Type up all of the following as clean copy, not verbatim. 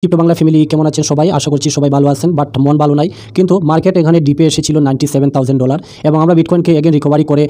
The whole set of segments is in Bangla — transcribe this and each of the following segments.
ক্রিপ্টো বাংলা ফ্যামিলি কেমন আছেন সবাই? আশা করছি সবাই ভালো আছেন, বাট মন ভালো নাই। কিন্তু মার্কেট এখানে ডিপে এসেছিল $97,000 এবং আমরা বিটকয়েনকে এগেন রিকভারি করে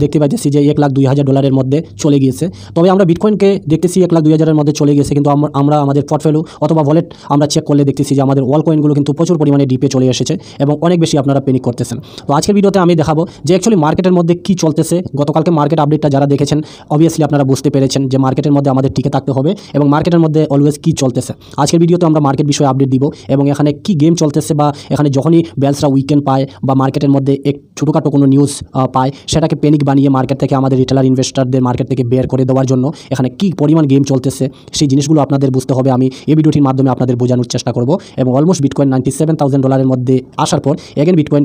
দেখতে পাচ্ছি যে $1,02,000 মধ্যে চলে গিয়েছে। তবে আমরা বিটকয়েনকে দেখতেছি $1,02,000 মধ্যে চলে গেছে, কিন্তু আমরা আমাদের পোর্টফোলিও অথবা ওয়ালেট আমরা চেক করলে দেখতেছি যে আমাদের অল কয়েনগুলো কিন্তু প্রচুর পরিমাণে ডিপে চলে এসেছে এবং অনেক বেশি আপনারা প্যানিক করতেছেন। তো আজকের ভিডিওতে আমি দেখাবো যে অ্যাকচুয়ালি মার্কেটের মধ্যে কী চলতেছে। গতকালকে মার্কেট আপডেটটা যারা দেখেছেন অবভিয়াসলি আপনারা বুঝতে পেরেছেন যে মার্কেটের মধ্যে আমাদের টিকে থাকতে হবে এবং মার্কেটের মধ্যে অলওয়েজ কী চলতেছে। আজকের ভিডিওতে আমরা মার্কেট বিষয়ে আপডেট দিব এবং এখানে কি গেম চলতেছে বা এখানে যখনই বেলসরা উইকেন্ড পায় বা মার্কেটের মধ্যে এক ছোটোখাটো কোনো নিউজ পায় সেটাকে প্যানিক বানিয়ে মার্কেট থেকে আমাদের রিটেলার ইনভেস্টারদের মার্কেট থেকে বের করে দেওয়ার জন্য এখানে কি পরিমাণ গেম চলতেছে সেই জিনিসগুলো আপনাদের বুঝতে হবে। আমি এই ভিডিওটির মাধ্যমে আপনাদের বোঝানোর চেষ্টা করব এবং অলমোস্ট বিটকয়েন $97,000 মধ্যে আসার পর এগেন বিটকয়েন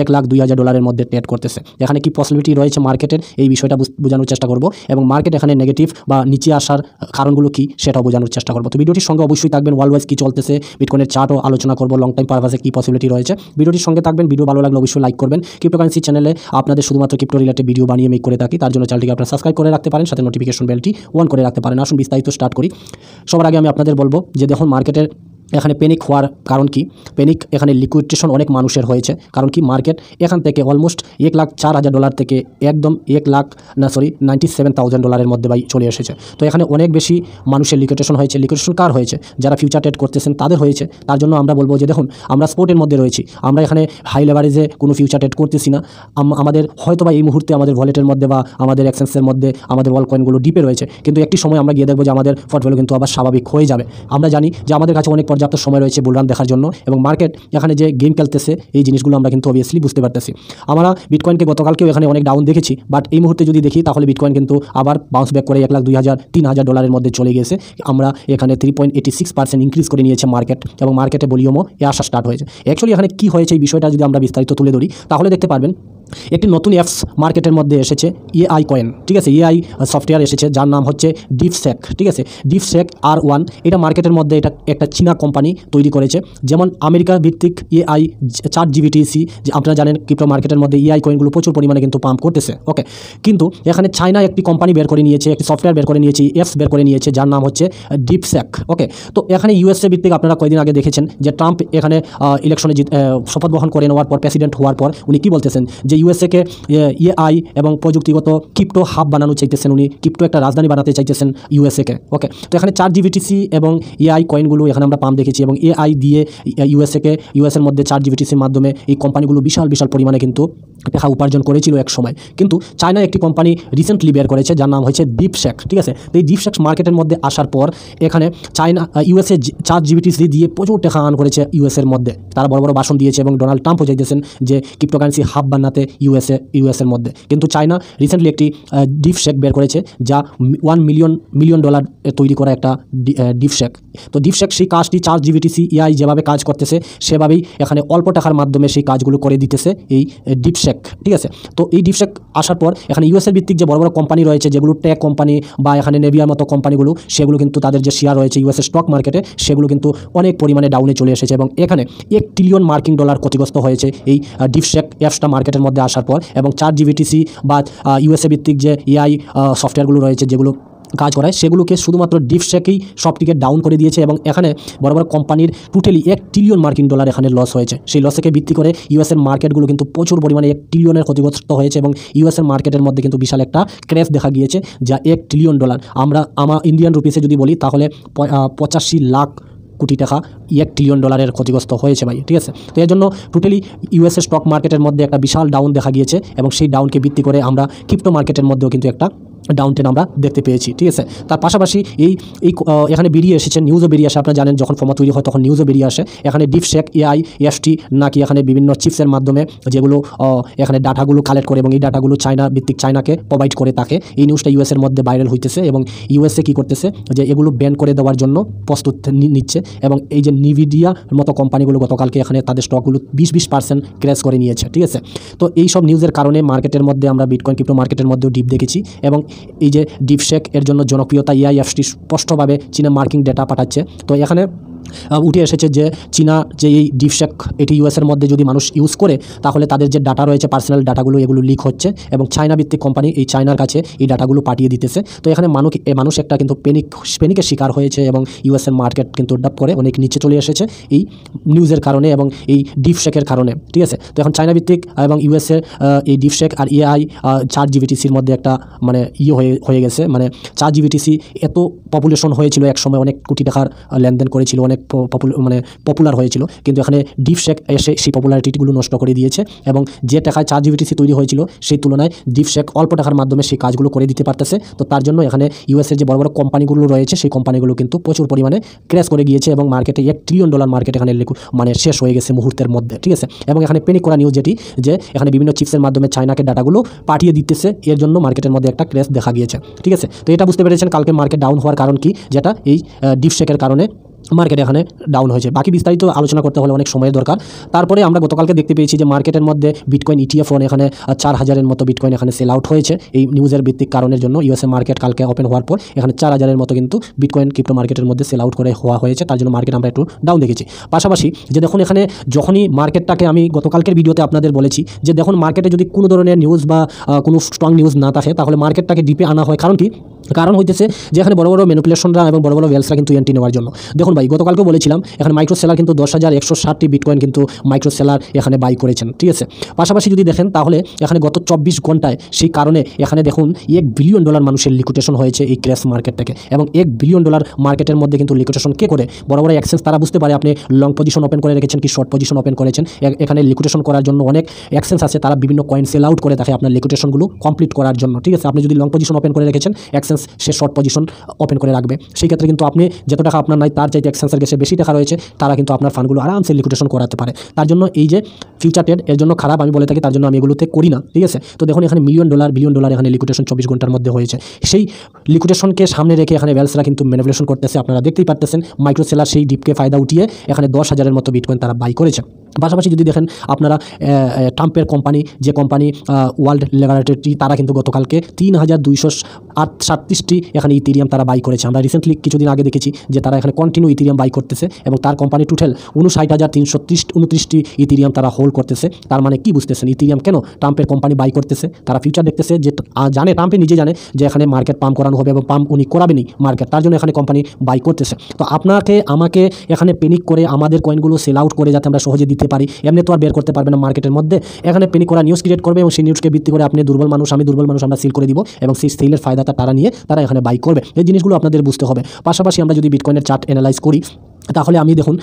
$1,02,000 মধ্যে ট্রেড করতেছে। এখানে কি পসিবিলিটি রয়েছে মার্কেটের এই বিষয়টা বোঝানোর চেষ্টা করব এবং মার্কেট এখানে নেগেটিভ বা নিচে আসার কারণগুলো কি সেটাও বোঝানোর চেষ্টা করব। তো ভিডিওটির সঙ্গে অবশ্যই থাকবেন, ওয়ার্ল্ড কী চলতেছে, বিটকয়েনের চার্টও আলোচনা করব, লং টাইম পারপাসে কী পসিবিলিটি রয়েছে। ভিডিওটির সঙ্গে থাকবেন। ভিডিও ভালো লাগলে অবশ্যই লাইক করবেন। ক্রিপ্টোকারেন্সি চ্যানেলে আপনাদের শুধুমাত্র ক্রিপ্টো রিলেটেড ভিডিও বানিয়ে মেক করে থাকি, তার জন্য চ্যানেলটিকে আপনারা সাবস্ক্রাইব করে রাখতে পারেন, সাথে নোটিফিকেশন বেলটি অন করে রাখতে পারেন। আসুন বিস্তারিত স্টার্ট করি। সবার আগে আমি আপনাদের বলবো যে দেখুন মার্কেটের এখানে প্যানিক হওয়ার কারণ কি। প্যানিক এখানে লিকুইডেশন অনেক মানুষের হয়েছে। কারণ কি মার্কেট এখান থেকে অলমোস্ট $1,04,000 থেকে একদম $97,000 মধ্যে চলে এসেছে। তো এখানে অনেক বেশি মানুষের লিকুইডেশন হয়েছে। লিকুইডেশন কার হয়েছে? যারা ফিউচার ট্রেড করতেছেন তাদের হয়েছে। তার জন্য আমরা বলবো যে দেখুন আমরা স্পোর্টের মধ্যে রয়েছি, আমরা এখানে হাই লেভারেজে কোনো ফিউচার ট্রেড করতেছি না। আমাদের হয়তো বা এই মুহূর্তে আমাদের ওয়ালেটের মধ্যে বা আমাদের এক্সচেঞ্জের মধ্যে আমাদের ওয়াল কয়েনগুলো ডিপে রয়েছে, কিন্তু একটি সময় আমরা গিয়ে দেখবো যে আমাদের পোর্টফোলিও কিন্তু আবার স্বাভাবিক হয়ে যাবে। আমরা জানি যে আমাদের কাছে অনেক পর্যাপ্ত সময় রয়েছে বুলরান দেখার জন্য এবং মার্কেট এখানে যে গেম খেলতেছে এই জিনিসগুলো আমরা কিন্তু অবভিয়াসলি বুঝতে পারতেছি। আমরা বিটকয়েনকে গতকালকেও এখানে অনেক ডাউন দেখেছি, বাট এই মুহূর্তে যদি দেখি তাহলে বিটকয়েন কিন্তু আবার বাউন্স ব্যাক করে $1,02,000-3,000 মধ্যে চলে গেছে। আমরা এখানে 3.86% ইনক্রিজ করে নিয়েছে মার্কেট এবং মার্কেটে ভলিউমও আসা স্টার্ট হয়েছে। অ্যাকচুয়ালি এখানে কী হয়েছে এই বিষয়টা যদি আমরা বিস্তারিত তুলে ধরি তাহলে দেখতে পারবেন একটি নতুন অ্যাপস মার্কেটের মধ্যে এসেছে, এআই কয়েন। ঠিক আছে, এআই সফটওয়্যার এসেছে যার নাম হচ্ছে ডিপসেক। ঠিক আছে, ডিপসেক R1 এটা মার্কেটের মধ্যে এটা একটা চীনা কোম্পানি তৈরি করেছে। যেমন আমেরিকা ভিত্তিক এআই ChatGPT যে আপনারা জানেন ক্রিপ্টো মার্কেটের মধ্যে এআই কয়েনগুলো প্রচুর পরিমাণে কিন্তু পাম্প করতেছে। ওকে, কিন্তু এখানে চায়না একটি কোম্পানি বের করে নিয়েছে, একটি সফটওয়্যার বের করে নিয়েছে, অ্যাপস বের করে নিয়েছে যার নাম হচ্ছে ডিপসেক। ওকে, তো এখানে ইউএসএ ভিত্তিক আপনারা কয়েকদিন আগে দেখেছেন যে ট্রাম্প এখানে ইলেকশনে শপথ গ্রহণ করে নেওয়ার পর, প্রেসিডেন্ট হওয়ার পর উনি কী বলতেছেন যে ইউএসএকে এআই এবং প্রযুক্তিগত ক্রিপ্টো হাব বানানো চাইতেছেন, উনি ক্রিপ্টো একটা রাজধানী বানাতে চাইতেছেন ইউএসএকে। ওকে, তো এখানে ChatGPT এবং এআই কয়েনগুলো এখানে আমরা পাম্প দেখেছি এবং এআই দিয়ে ইউএসএর মধ্যে ChatGPT মাধ্যমে এই কোম্পানিগুলো বিশাল পরিমাণে কিন্তু টাকা উপার্জন করেছিল এক সময়। কিন্তু চায়না একটি কোম্পানি রিসেন্টলি বের করেছে যার নাম হচ্ছে ডিপসেক। ঠিক আছে, তো এই ডিপসেক মার্কেটের মধ্যে আসার পর এখানে ইউএসএ ChatGPT দিয়ে প্রচুর টাকা আর্ন করেছে ইউএসএর মধ্যে। তারা বড় বড় ভাষণ দিয়েছে এবং ডোনাল্ড ট্রাম্পও চাইতেছেন যে ক্রিপ্টোকারেন্সি হাব বানাতে ইউএসএর মধ্যে। কিন্তু চায়না রিসেন্টলি একটি ডিপসেক বের করেছে যা $1 মিলিয়ন তৈরি করা একটা ডিপসেক। তো ডিপসেক সেই কাজটি ChatGPT এআই যেভাবে কাজ করতেছে সেভাবেই এখানে অল্প টাকার মাধ্যমে সেই কাজগুলো করে দিতেছে এই ডিপসেক। ঠিক আছে, তো এই ডিপসেক আসার পর এখানে ইউএসএ ভিত্তিক যে বড় বড় কোম্পানি রয়েছে যেগুলো টেক কোম্পানি বা এখানে নেভিয়ার মতো কোম্পানিগুলো, সেগুলো কিন্তু তাদের যে শেয়ার রয়েছে ইউএসএ স্টক মার্কেটে সেগুলো কিন্তু অনেক পরিমাণে ডাউনে চলে এসেছে এবং এখানে $1 ট্রিলিয়ন ক্ষতিগ্রস্ত হয়েছে এই ডিপসেক অ্যাপসটা মার্কেটের মধ্যে আসার পর। এবং ChatGPT বা ইউএসএ ভিত্তিক যে এআই সফটওয়্যারগুলো রয়েছে যেগুলো কাজ করায় সেগুলোকে শুধুমাত্র ডিপসেকেই সবটিকে ডাউন করে দিয়েছে এবং এখানে বড় বড় কোম্পানির টোটালি $1 ট্রিলিয়ন এখানে লস হয়েছে। সেই লসকে ভিত্তি করে ইউএসএর মার্কেটগুলো কিন্তু প্রচুর পরিমাণে $1 ট্রিলিয়নের ক্ষতিগ্রস্ত হয়েছে এবং ইউএসএর মার্কেটের মধ্যে কিন্তু বিশাল একটা ক্র্যাশ দেখা গিয়েছে যা $1 ট্রিলিয়ন। আমার ইন্ডিয়ান রুপিসে যদি বলি তাহলে 85 লাখ কোটি টাকা $1 ট্রিলিয়ন ক্ষতিগ্রস্ত হয়েছে ভাই। ঠিক আছে, তো এর জন্য টোটালি ইউএসএ স্টক মার্কেটের মধ্যে একটা বিশাল ডাউন দেখা গিয়েছে এবং সেই ডাউনকে ভিত্তি করে আমরা ক্রিপ্টো মার্কেটের মধ্যেও কিন্তু একটা ডাউন ট্রেন্ড আমরা দেখতে পেয়েছি। ঠিক আছে, তার পাশাপাশি এখানে বেরিয়ে এসেছে, নিউজও বেরিয়ে আসে। আপনারা জানেন যখন ফর্মা তৈরি হয় তখন নিউজও বেরিয়ে আসে। এখানে ডিপসেক এআই এফটি নাকি এখানে বিভিন্ন চিপসের মাধ্যমে যেগুলো এখানে ডাটাগুলো কালেক্ট করে এবং এই ডাটাগুলো চায়নাকে প্রোভাইড করে থাকে। এই নিউজটা ইউএসের মধ্যে ভাইরাল হইতেছে এবং ইউএসএ কী করতেছে যে এগুলো ব্যান করে দেওয়ার জন্য প্রস্তুত নিচ্ছে এবং এই যে নিভিডিয়ার মতো কোম্পানিগুলো গতকালকে এখানে তাদের স্টকগুলো 20% ক্র্যাশ করে নিয়েছে। ঠিক আছে, তো এই সব নিউজের কারণে মার্কেটের মধ্যে আমরা বিটকয়েন ক্রিপ্টো মার্কেটের মধ্যেও ডিপ দেখেছি এবং এই যে ডিপসেক এর জন্য জনপ্রিয়তা এআইএফটি স্পষ্টভাবে চীনে মার্কিং ডেটা পাঠাচ্ছে। তো এখানে উঠে এসেছে যে চীনা যে এই ডিপশেক এটি ইউএসের মধ্যে যদি মানুষ ইউজ করে তাহলে তাদের যে ডাটা রয়েছে পার্সোনাল ডাটাগুলো এগুলো লিক হচ্ছে এবং চায়না ভিত্তিক কোম্পানি এই চায়নার কাছে এই ডাটাগুলো পাঠিয়ে দিতেছে। তো এখানে মানুষ একটা কিন্তু প্যানিকের শিকার হয়েছে এবং ইউএসের মার্কেট কিন্তু ডাপ করে অনেক নিচে চলে এসেছে এই নিউজের কারণে এবং এই ডিপশেকের কারণে, ঠিক আছে। তো এখন চায়না ভিত্তিক এবং ইউএসের এই ডিপশেক আর এআই ChatGPT-র মধ্যে একটা মানে হয়ে গেছে, মানে ChatGPT এত পপুলেশন হয়েছিল এক সময়, অনেক কোটি টাকার লেনদেন করেছিল, অনেক পপুলার হয়েছিল, কিন্তু এখানে ডিপশেক এসে সেই পপুলারিটিগুলো নষ্ট করে দিয়েছে এবং যে টাকায় ChatGPT তৈরি হয়েছিল সেই তুলনায় ডিপশেক অল্প টাকার মাধ্যমে সেই কাজগুলো করে দিতে পারতেছে। তো তার জন্য এখানে ইউএসের যে বড় বড় কোম্পানিগুলো রয়েছে সেই কোম্পানিগুলো কিন্তু প্রচুর পরিমাণে ক্র্যাশ করে গিয়েছে এবং মার্কেটে $1 ট্রিলিয়ন মার্কেট এখানে মানে শেষ হয়ে গেছে মুহূর্তের মধ্যে, ঠিক আছে। এবং এখানে প্যানিক করা নিউজ যেটি যে এখানে বিভিন্ন চিপসের মাধ্যমে চায়নাকে ডাটাগুলো পাঠিয়ে দিতেছে, এর জন্য মার্কেটের মধ্যে একটা ক্র্যাশ দেখা গিয়েছে, ঠিক আছে। তো এটা বুঝতে পেরেছেন কালকে মার্কেট ডাউন হওয়ার কারণ কি, যেটা এই ডিপশেকের কারণে মার্কেট এখানে ডাউন হয়েছে। বাকি বিস্তারিত আলোচনা করতে হলে অনেক সময়ের দরকার। তারপরে আমরা গতকালকে দেখতে পেয়েছি যে মার্কেটের মধ্যে বিটকয়েন ETF এখানে 4000-এর মতো বিটকয়েন এখানে সেল আউট হয়েছে এই নিউজের ভিত্তিক কারণের জন্য। ইউএসএ মার্কেট কালকে ওপেন হওয়ার পর এখানে 4000-এর মতো কিন্তু বিটকয়েন ক্রিপ্টো মার্কেটের মধ্যে সেল আউট করে হওয়া হয়েছে, তার জন্য মার্কেট আমরা একটু ডাউন দেখেছি। পাশাপাশি যে দেখুন এখানে যখনই মার্কেটটাকে আমি গতকালকের ভিডিওতে আপনাদের বলেছি যে দেখুন মার্কেটে যদি কোনো ধরনের নিউজ বা কোনো স্ট্রং নিউজ না থাকে তাহলে মার্কেটটাকে ডিপে আনা হয়। কারণ কি, কারণ হইতেছে যে এখানে বড় বড় ম্যানিপুলেশনরা এবং বড় বড় ওয়েলসরা কিন্তু এন্ট্রি নেওয়ার জন্য। দেখুন ভাই গতকালকে বলেছিলাম এখানে মাইক্রো সেলার কিন্তু 10,160টি বিটকয়েন কিন্তু মাইক্রো সেলার এখানে বাই করেছেন, ঠিক আছে। পাশাপাশি যদি দেখেন তাহলে এখানে গত 24 ঘন্টায় সেই কারণে এখানে দেখুন $1 বিলিয়ন মানুষের লিকুইডেশন হয়েছে এই ক্র্যাশ মার্কেট থেকে। এবং $1 বিলিয়ন মার্কেটের মধ্যে কিন্তু লিকুইডেশন কে করে, বড় বড় এক্সচেঞ্জ তারা বুঝতে পারে আপনি লং পজিশন ওপেন করে রেখেছেন কি শর্ট পজিশন ওপেন করেছেন। এখানে লিকুইডেশন করার জন্য অনেক এক্সচেঞ্জ আছে, তারা বিভিন্ন কয়েন সেল আউট করে থাকে আপনার লিকুইডেশনগুলো কমপ্লিট করার জন্য, ঠিক আছে। আপনি যদি লং পজিশন ওপেন করে রেখেছেন এক্সচেঞ্জ সে শর্ট পজিশন ওপেন করে রাখবে, সেই ক্ষেত্রে কিন্তু আপনি যত টাকা আপনার নাই তার চাইতে এক্সচেঞ্জের কাছে বেশি টাকা রয়েছে, তারা কিন্তু আপনার ফান্ডগুলো আরামসে লিকুইডেশন করাতে পারে। তার জন্য এই যে ফিউচার ট্রেড এর জন্য খারাপ আমি বলে থাকি, তার জন্য আমি এগুলোতে করি না, ঠিক আছে। তো দেখুন এখানে $1 বিলিয়ন এখানে লিকুইডেশন 24 ঘন্টার মধ্যে হয়েছে। সেই লিকুইডেশনকে সামনে রেখে এখানে ওয়েলসরা কিন্তু ম্যানিপুলেশন করতেছে, আপনারা দেখতেই পারতেছেন। মাইক্রো সেলার সেই ডিপকে ফায়দা উঠিয়ে এখানে 10,000-এর মতো বিটকয়েন তারা বাই করেছে। পাশাপাশি যদি দেখেন আপনারা ট্রাম্পের কোম্পানি যে কোম্পানি ওয়ার্ল্ড লেগারেটরি, তারা কিন্তু গতকালকে 3,237টি এখানে ইথেরিয়াম তারা বাই করেছে। আমরা রিসেন্টলি কিছুদিন আগে দেখেছি যে তারা এখানে কন্টিনিউ ইথেরিয়াম বাই করতেছে এবং তার কোম্পানি টোটাল 59,329টি ইথেরিয়াম তারা হোল্ড করতেছে। তার মানে কি বুঝতেছেন ইথেরিয়াম কেন ট্রাম্পের কোম্পানি বাই করতেছে? তারা ফিউচার দেখতেছে যে জানে, ট্রাম্পে নিজে জানে যে এখানে মার্কেট পাম্প করানো হবে এবং পাম্প উনি করাবেনই মার্কেট, তার জন্য এখানে কোম্পানি বাই করতেছে। তো আপনাকে আমাকে এখানে প্যানিক করে আমাদের কয়েনগুলো সেল আউট করে যাতে আমরা সহজে দিতে পারি, এমনি তো আর বের করতে পারবে না মার্কেটের মধ্যে। এখানে প্যানিক করা নিউজ ক্রিয়েট করবে এবং সেই নিউজকে ভিত্তি করে আপনি দুর্বল মানুষ আমি দুর্বল মানুষ আমরা সেল করে দিব এবং সেই সেলের ফায়দাটা তারা নিয়ে তারা এখানে বাই করবে। এই জিনিসগুলো আপনাদের বুঝতে হবে। পাশাপাশি আমরা যদি বিটকয়েনের চার্ট অ্যানালাইজ করি তাহলে আমি দেখুন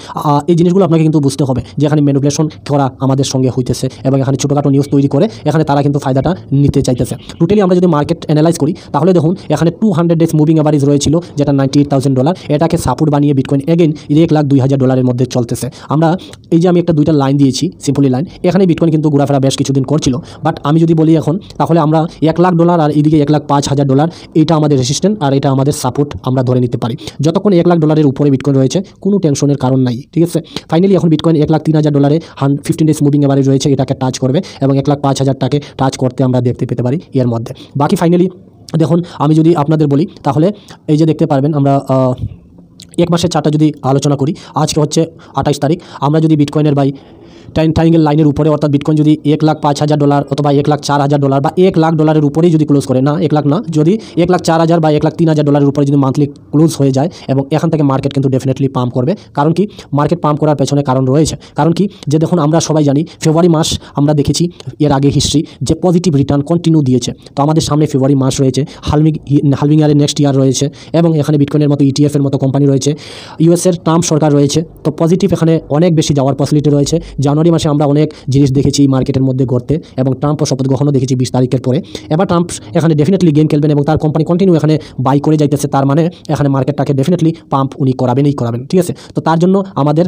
এই জিনিসগুলো আপনাকে কিন্তু বুঝতে হবে যে এখানে ম্যানিপুলেশন করা আমাদের সঙ্গে হইতেছে এবং এখানে ছোটোখাটো নিউজ তৈরি করে এখানে তারা কিন্তু ফায়দাটা নিতে চাইতেছে। টোটালি আমরা যদি মার্কেট অ্যানালাইজ করি তাহলে দেখুন এখানে 200 ডেজ মুভিং অ্যাভারেজ রয়েছিল যেটা $98,000, এটাকে সাপোর্ট বানিয়ে বিটকয়েন এগেইন $1,02,000 মধ্যে চলতেছে। আমরা এই যে আমি একটা দুইটা লাইন দিয়েছি সিম্পলি লাইন, এখানে বিটকয়েন কিন্তু ঘোরাফেরা বেশ কিছুদিন করছিল, বাট আমি যদি বলি এখন তাহলে আমরা $1,00,000 আর এইদিকে $1,05,000 এটা আমাদের রেসিস্ট্যান্ট আর এটা আমাদের সাপোর্ট আমরা ধরে নিতে পারি। যতক্ষণ $1,00,000 উপরে বিটকয়েন রয়েছে কোনো টেনশনের কারণ নাই, ঠিক আছে। ফাইনালি এখন বিটকয়েন $1,03,000 15 ডেজ মুভিং এভারেজ রয়েছে, এটাকে টাচ করবে এবং 1,05,000টাকে টাচ করতে আমরা দেখতে পেতে পারি এর মধ্যে। বাকি ফাইনালি দেখুন আমি যদি আপনাদের বলি তাহলে এই যে দেখতে পারবেন আমরা এক মাসের চার্টটা যদি আলোচনা করি, আজকে হচ্ছে 28 তারিখ, আমরা যদি বিটকয়েনের বাই ট্রায়াঙ্গেল লাইনের উপরে অর্থাৎ বিটকয়েন যদি $1,05,000 অথবা $1,04,000 বা $1,00,000 উপরেই যদি ক্লোজ করে, না 1 লাখ না, যদি $1,04,000 বা $1,03,000 উপরে যদি মান্থলি ক্লোজ হয়ে যায় এবং এখান থেকে মার্কেট কিন্তু ডেফিনেটলি পাম্প করবে। কারণ কি মার্কেট পাম্প করার পেছনে কারণ রয়েছে, কারণ কি যে দেখুন আমরা সবাই জানি ফেব্রুয়ারি মাস আমরা দেখেছি এর আগে হিস্ট্রি যে পজিটিভ রিটার্ন কন্টিনিউ দিয়েছে। তো আমাদের সামনে ফেব্রুয়ারি মাস রয়েছে, হালভিং ইয়ারের নেক্সট ইয়ার রয়েছে এবং এখানে বিটকয়েনের মতো ETF-এর মতো কোম্পানি রয়েছে, ইউএসের ট্রাম্প সরকার রয়েছে। তো পজিটিভ এখানে অনেক বেশি যাওয়ার পসিবিলিটি রয়েছে। জানুয়ারি মাসে আমরা অনেক জিনিস দেখেছি মার্কেটের মধ্যে ঘটতে এবং ট্রাম্পও শপথ গ্রহণও দেখেছি 20 তারিখের পরে। এবার ট্রাম্প এখানে ডেফিনেটলি গেম খেলবেন এবং তার কোম্পানি কন্টিনিউ এখানে বাই করে যাইতেছে, তার মানে এখানে মার্কেটটাকে ডেফিনেটলি পাম্প উনি করাবেন, ঠিক আছে। তো তার জন্য আমাদের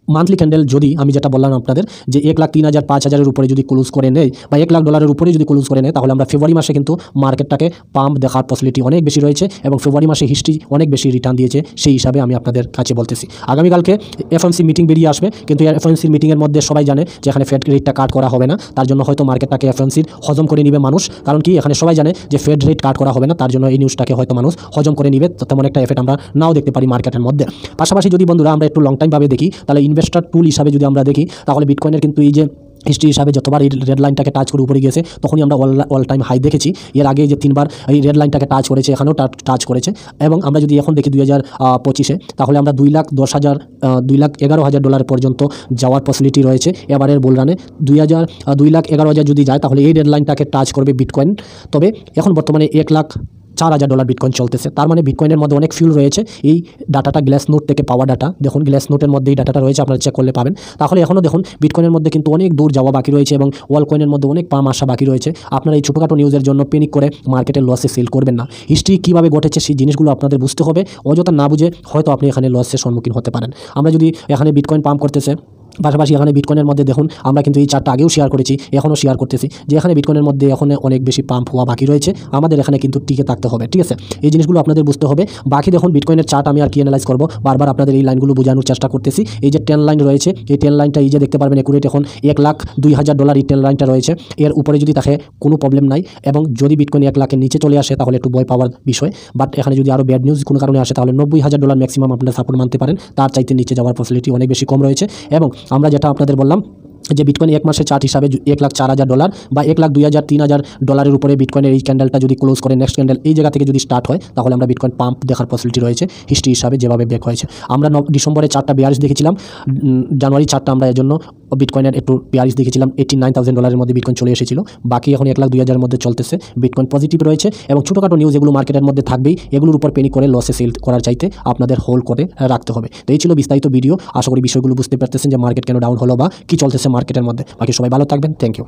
মান্থলি ক্যান্ডেল যদি আমি যেটা বললাম আপনাদের যে 1,03,000 5,000-এর উপরে যদি ক্লোজ করে নেয় বা $1,00,000 উপরে যদি ক্লোজ করে নেয়, তাহলে আমরা ফেব্রুয়ারি মাসে কিন্তু মার্কেটটাকে পাম্প দেখার পসিবিলিটি অনেক বেশি রয়েছে এবং ফেব্রুয়ারি মাসে হিস্ট্রি অনেক বেশি রিটার্ন দিয়েছে। সেই হিসাবে আমি আপনাদের কাছে বলতেছি, আগামীকালকে এফএমসি মিটিং বেরিয়ে আসবে, কিন্তু এফএমসির মিটিংয়ের মধ্যে সবাই জানে যে এখানে ফেড রেটটা কাট করা হবে না। তার জন্য হয়তো মার্কেটটাকে এফএমসির হজম করে নিবে মানুষ, কারণ কি এখানে সবাই জানে যে ফেড রেট কাট করা হবে না। তার জন্য এই নিউজটাকে হয়তো মানুষ হজম করে নিবে, তেমন একটা এফেক্ট আমরা নাও দেখতে পারি মার্কেটের মধ্যে। পাশাপাশি যদি বন্ধুরা আমরা একটু লং টাইম ভাবে দেখি, তাহলে ইনভেস্টর টুল হিসাবে যদি আমরা দেখি, তাহলে বিটকয়েনের কিন্তু এই যে হিস্ট্রি হিসাবে যতবার এই রেড লাইনটাকে টাচ করে উপরে গেছে তখনই আমরা অল টাইম হাই দেখেছি। এর আগে যে 3বার এই রেড লাইনটাকে টাচ করেছে, এখানেও টাচ করেছে। এবং আমরা যদি এখন দেখি 2025-এ, তাহলে আমরা $2,11,000 পর্যন্ত যাওয়ার পসিবিলিটি রয়েছে এবারের বুলরানে। 2,11,000 যদি যায়, তাহলে এই রেড লাইনটাকে টাচ করবে বিটকয়েন। তবে এখন বর্তমানে $1,04,000 বিটকয়েন চলতেছে। তার মানে বিটকয়েনের মধ্যে অনেক ফিউল রয়েছে। এই ডাটাটা গ্লাসনোড থেকে পাওয়া ডাটা, দেখুন গ্লাসনোডের মধ্যে এই ডাটাটা রয়েছে, আপনারা চেক করলে পাবেন। তাহলে এখনও দেখুন বিটকয়েনের মধ্যে কিন্তু অনেক দূর যাওয়া বাকি রয়েছে এবং ওয়াল কয়েনের মধ্যে অনেক পাম আসা বাকি রয়েছে। আপনারা এই ছোটোখাটো নিউজের জন্য প্যানিক করে মার্কেটের লসে সেল করবেন না। হিস্ট্রি কীভাবে ঘটেছে সেই জিনিসগুলো আপনাদের বুঝতে হবে। অযথা না বুঝে হয়তো আপনি এখানে লসের সম্মুখীন হতে পারেন। আমরা যদি এখানে বিটকয়েন পাম্প করতেছে, পাশাপাশি এখানে বিটকয়েনের মধ্যে দেখুন আমরা কিন্তু এই চার্টটা আগেও শেয়ার করেছি, এখনও শেয়ার করতেছি যে এখানে বিটকয়েনের মধ্যে এখন অনেক বেশি পাম্প হওয়া বাকি রয়েছে। আমাদের এখানে কিন্তু টিকে থাকতে হবে, ঠিক আছে? এই জিনিসগুলো আপনাদের বুঝতে হবে। বাকি দেখুন বিটকয়েনের চার্ট আমি আর কি অ্যানালাইজ করবো, বারবার আপনাদের এই লাইনগুলো বোঝানোর চেষ্টা করতেছি। এই যে 10 লাইন রয়েছে, এই 10 লাইনটা এই যে দেখতে পারবেন একুরেট এখন $1,02,000 এই 10 লাইনটা রয়েছে। এর উপরে যদি থাকে কোনো প্রবলেম নাই, এবং যদি বিটকয়েন 1,00,000-এর নিচে চলে আসে তাহলে একটু ভয় পাওয়ার বিষয়। বাট এখানে যদি আরও ব্যাড নিউজ কোনো কারণে আসে, তাহলে $90,000 ম্যাক্সিমাম আপনারা সাপোর্ট মানতে পারেন। তার চাইতে নিচে যাওয়ার পসিবিলিটি অনেক বেশি কম রয়েছে। এবং আমরা যেটা আপনাদের বললাম যে বিটকয়েন এক মাসের চার্ট হিসাবে $1,04,000 বা $1,02,000 $3,000 উপরে বিটকয়েনের এই ক্যান্ডেলটা যদি ক্লোজ করে, নেক্সট ক্যান্ডেল এই জায়গা থেকে যদি স্টার্ট হয়, তাহলে আমরা বিটকয়েন পাম্প দেখার পসিবিলিটি রয়েছে হিস্ট্রি হিসাবে যেভাবে ব্রেক হয়েছে। আমরা ডিসেম্বরে চার্টটা বেয়ারিশ দেখেছিলাম, জানুয়ারি চার্টটা আমরা এর জন্য বিটকয়েনের একটু বেয়ারিশ দেখেছিলাম। $89,000 মধ্যে বিটকয়েন চলে এসেছিল। বাকি এখন 1,02,000 মধ্যে চলতেছে। বিটকয়েন পজিটিভ রয়েছে এবং ছোটোখাটো নিউজ এগুলো মার্কেটের মধ্যে থাকবেই, এগুলোর উপর পেনি করে লসে সেল করার চাইতে আপনাদের হোল্ড করে রাখতে হবে। তো এই ছিল বিস্তারিত ভিডিও। আশা করি বিষয়গুলো বুঝতে পারতেছেন যে মার্কেট কেন ডাউন হলো বা কী চলতেছে মার্কেটের মধ্যে। বাকি সবাই ভালো থাকবেন। Thank you.